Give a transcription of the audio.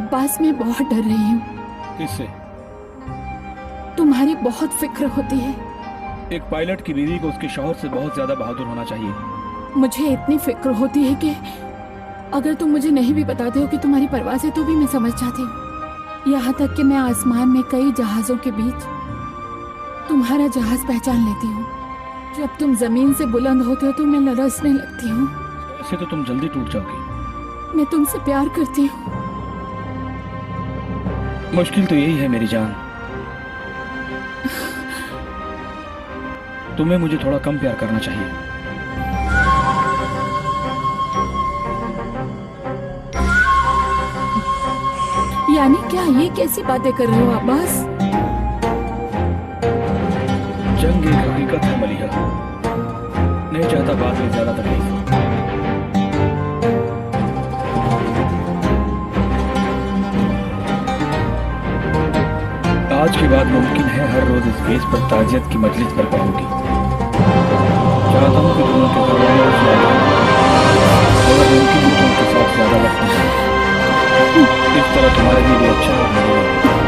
अब्बास, मैं बहुत डर रही हूँ। किससे? तुम्हारी बहुत फिक्र होती है। एक पायलट की बीवी को उसके शौहर से बहुत ज्यादा बहादुर होना चाहिए। मुझे इतनी फिक्र होती है कि अगर तुम मुझे नहीं भी बताते हो कि तुम्हारी परवाज़ है तो भी मैं समझ जाती हूँ। यहाँ तक कि मैं आसमान में कई जहाजों के बीच तुम्हारा जहाज पहचान लेती हूँ। जब तुम जमीन से बुलंद होते हो तो मैं लरसने लगती हूँ। ऐसे तो तुम जल्दी टूट जाओगी। मैं तुमसे प्यार करती हूँ। मुश्किल तो यही है मेरी जान, तुम्हें मुझे थोड़ा कम प्यार करना चाहिए। यानी क्या? ये कैसी बातें कर रहे हो अब्बास? जंग एक हकीकत है मलिहा, नहीं चाहता बाद में ज्यादा तकलीफ हो। आज के बाद मुमकिन है हर रोज इस बेस पर ताजियत की मजलिस कर पाओगी। चाहता हूँ कि तुम उनके घर वालों को सुना दो, अगर मुमकिन हो तो उनके साथ ज्यादा वक्त गुजारो। इस तरह तुम्हारे लिए भी अच्छा है।